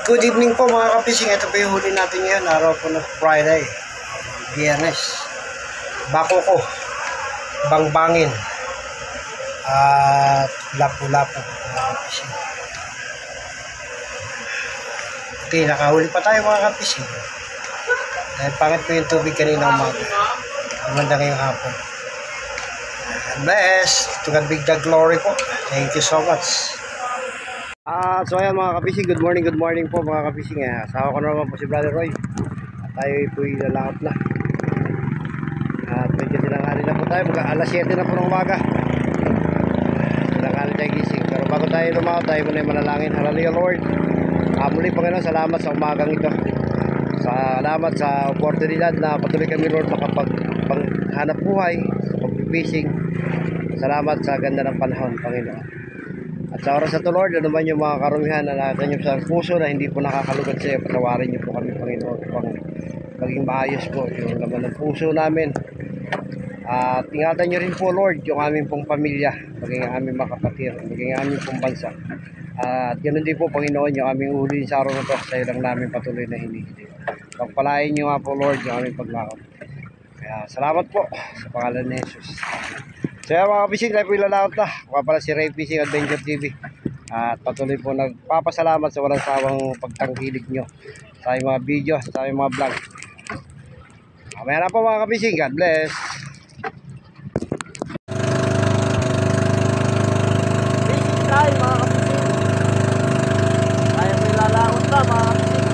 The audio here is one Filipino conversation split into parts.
Good evening po mga kapising. Ito po yung huli natin ngayon. Araw po ng Friday, Biyernes. Bako ko, bangbangin, at lapu-lapu mga kapising. Okay, nakahuli pa tayo mga kapising. Dahil pangit po yung tubig kanina umaga. Maganda ngayong hapon. God bless. To God be the glory po. Thank you so much. So ayan mga kapising, good morning po mga kapising. Asawa ko na naman po si Brother Roy. At tayo po ilalakot na. At medyo tinanghali na po tayo, alas 7 na po ng umaga. Tinanghali tayo gising. Pero bago tayo lumakot, tayo muna yung manalangin. Hallelujah Lord. Muli Panginoon, salamat sa umagang ito. Salamat sa oportunidad na patuloy kami Lord makapaghanap buhay sa pag-fishing. Salamat sa ganda ng panahon Panginoon. At sa oras na ito Lord, ano man yung mga karumihan na natin sa puso na hindi po nakakalugad sa iyo, patawarin niyo po kami Panginoon upang maging maayos po yung laman ng puso namin. At ingatan niyo rin po Lord yung aming pong pamilya, maging aming mga kapatid, maging aming pong bansa. At ganoon din po Panginoon yung aming uli sa araw na ito, sa iyo lang namin patuloy na hinihiling. Pagpalain niyo nga po Lord yung aming paglakot. Kaya salamat po sa pangalan ni Jesus. So yan mga kapising, tayo po ilalakot na. Mukha pala si Ray Fishing Adventure TV. At patuloy po nagpapasalamat sa walang sawang pagtangkilig nyo sa aming mga video, sa aming mga vlog. Mamaya na po mga kapising, God bless. Fishing time mga kapising. Tayo po ilalakot na mga kapising.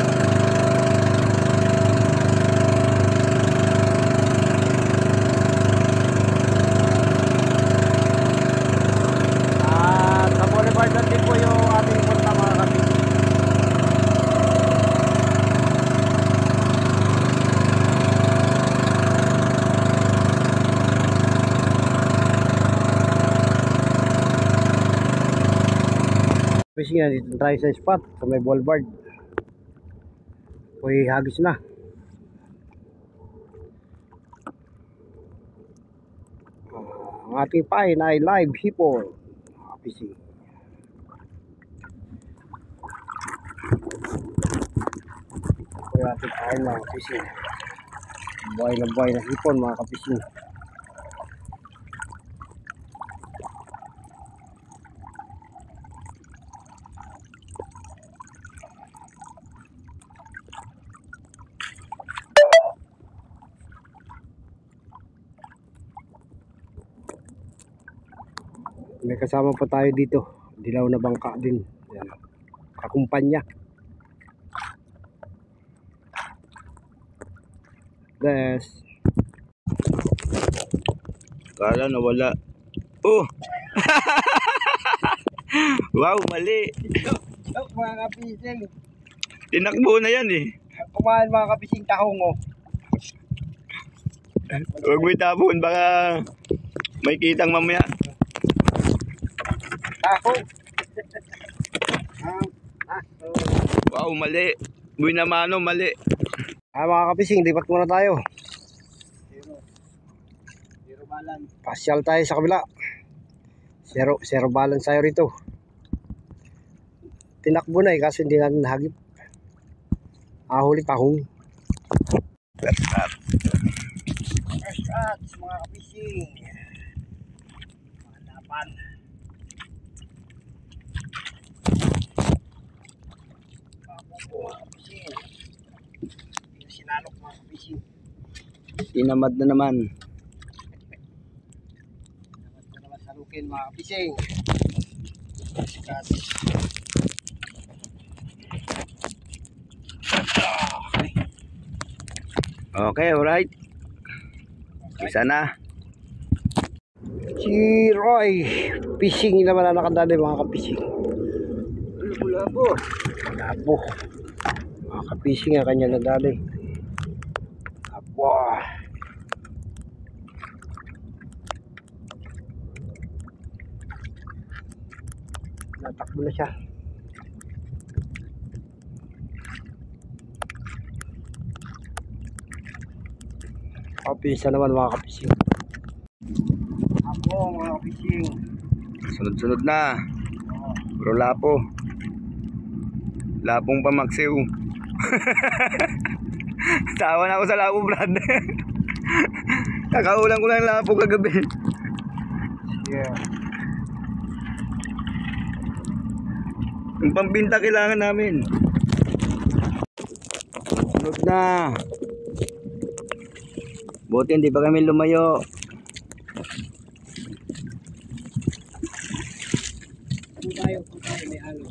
Din po yung ating punta mga kapising. Fishing yan, dito tayo sa spot sa may boulevard. Uy, hagis na. Ang ating pain ay live hipon fishing. Ating kain mga kapising, buhay na hipon mga kapising. May kasama pa tayo dito, dilaw na bangka din. Yan, kakumpanya. Guys, kala nawala. Oh. Wow, mali. Mga kapising, Tinakbo na yan eh. kumain mga kapising tahong oh. Huwag mo itapon, baka may kitang mamaya. Tahong. Wow, mali. Buhay na mano, mali. Mga kapising, lipat muna tayo. Zero balance. Pasyal tayo sa kabila. Zero balance tayo rito. Tinakbo na kasi hindi natin nahagip. Huli tahong. First Shots mga kapising. Hanapan. Mga kapising. Sinalok mga kapising. Tinamad na naman. Sinamad na naman sa pasukin mga fishing. Sikat. Okay, alright. Isa na. Si Roy, fishing naman ang nakandali mga ka-fishing. Labo. Labo. Mga ka-fishing ang kanya nadali. Labo. Natakbo na siya. Kapisa naman mga ka-fishing. Ako mga ka-fishing. Sunod-sunod na. Bro lapo. Lapong pamaksiw. Tawa na ako sa lapo, Brad. Kakaulan ko lang ng lapo kagabi. Yeah. Yung pambinta kailangan namin. Sunod na. Buti hindi pa kami lumayo. Kung tayo may ano.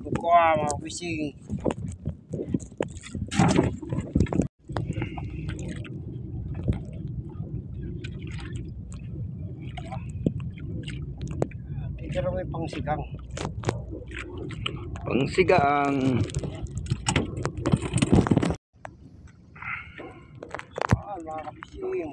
Bukuha mga fishing. Ito may pangsigang. Pangsigang. Mga ka-fishing.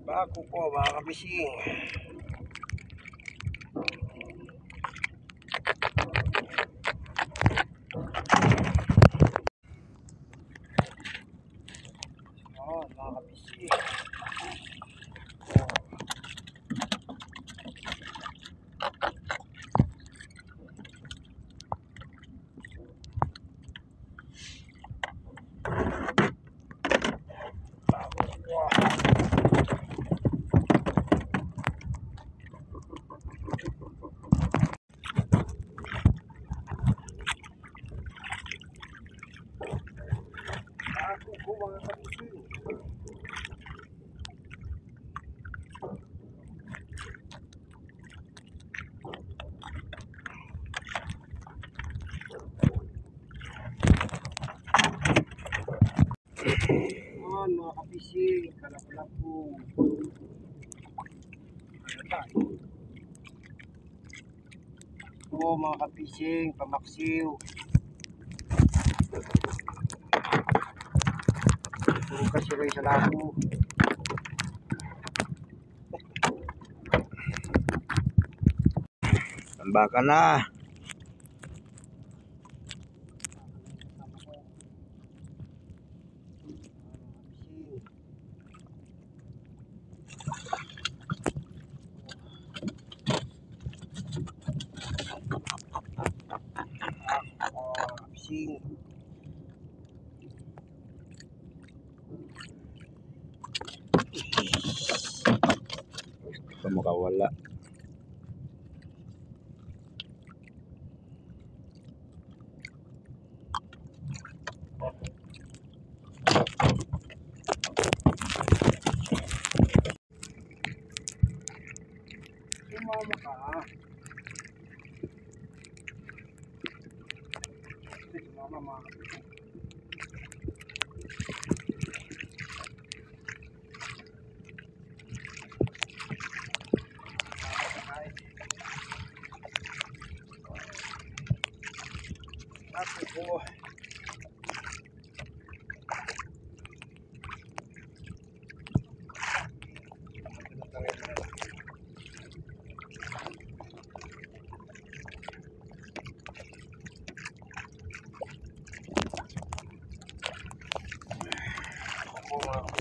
Bako po mga ka-fishing. Mga ka-fishing. Mga ka-fishing, kalap-lapo. Mga ka-fishing, pamaksiw. Puro kasi rin sa lapo. Tambaka na. Fishing. Ito makawala. Sumama ka. Sumama mga ka-fishing. Ako.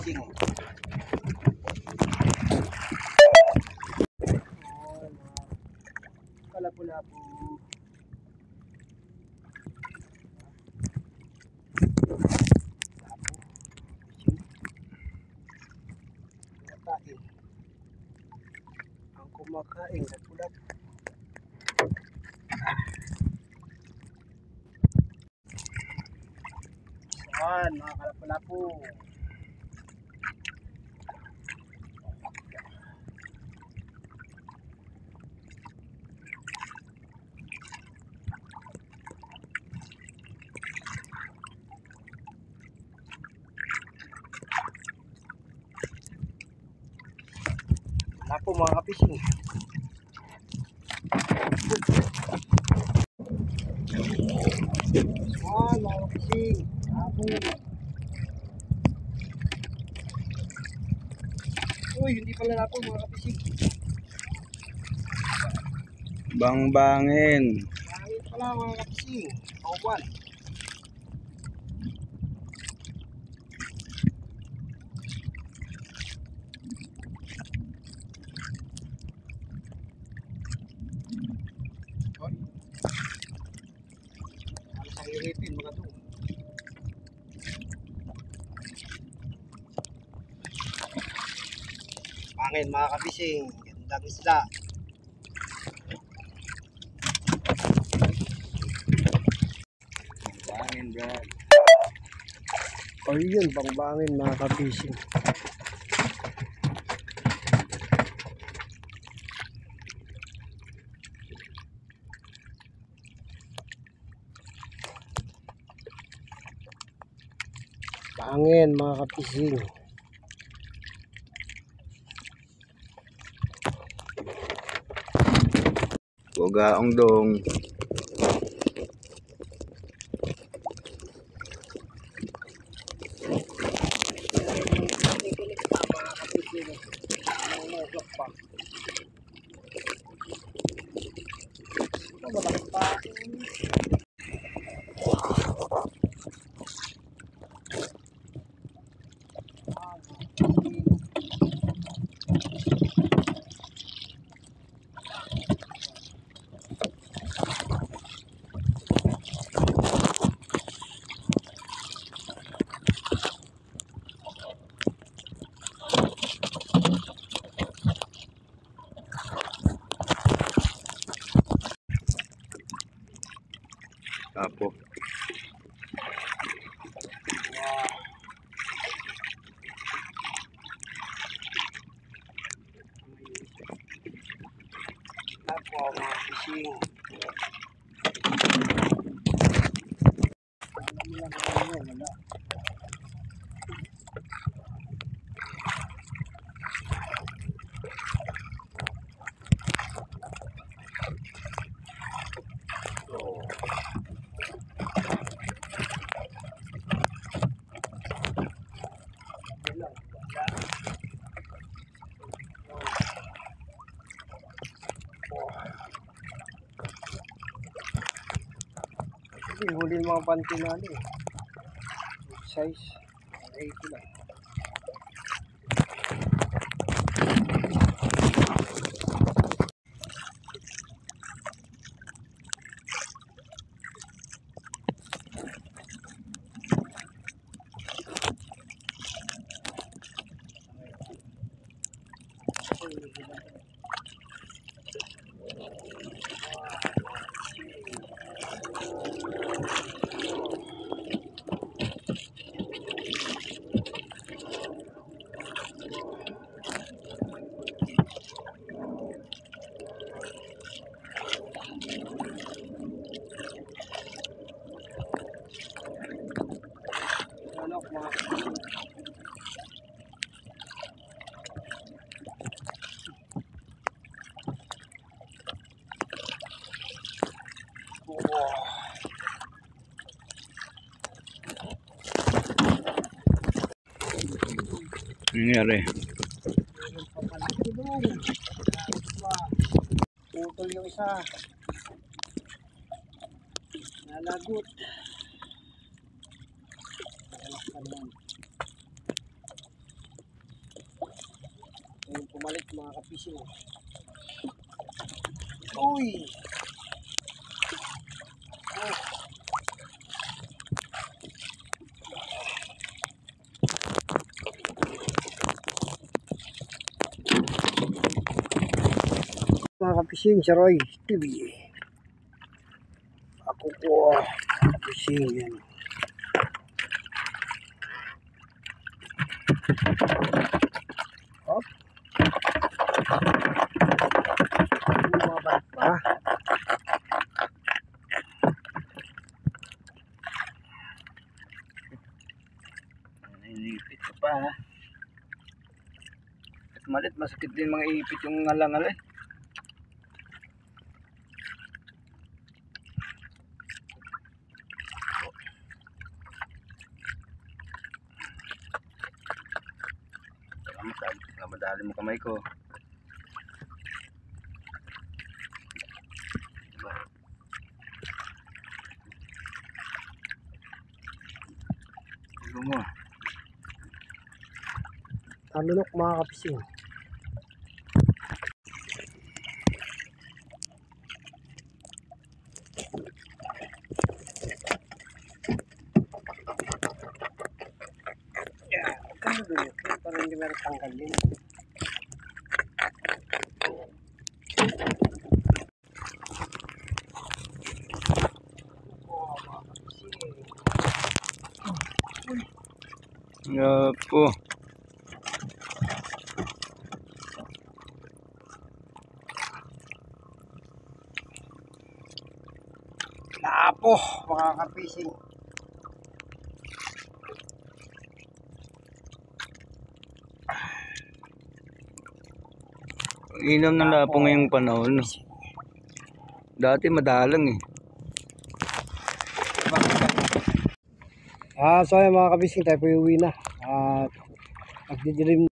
Fishing. Kalapulapo. Kumakain, nagpulap. Yan, mga kalapulapo. Lapo mga kapising. Yan, mga kapising. Lapo. Uy, hindi pala lapo mga kapising. Bang-bangin. Langit pala mga kapising. Kauban. Hoy. Alas ang iritin mga to. Pangin mga kabising, gandang isda. Bangin, brad. Ayun, bang-bangin mga kabising. Bangin mga kabising. Bugaong dong. Apo. Lapo mga kabising. Alam mo lang ano, wala. Sige, huli yung mga panty natin. Size. Okay, ito lang. Manok mga kabising. Nangyari. Putol yung isa. Nalagot. Ayun, pumalit mga kapising. Uy! Oh. Mga kapising, si Roy TV. Ako po, kapising yan. Hop. Bumabalik pa. Inipit ka pa ha. At malit, masakit din mga ipit yung ngalangal eh. Madali mo kamay ko. Tulo mo. Talunok mga kapising. Yeah, para hindi meron tanggal din. Yapo. Lapo mga kapising. Inom ng lapo ngayong panahon. No? Dati madalang eh. So ayun mga kabising, tayo po uwi na. At magdidilim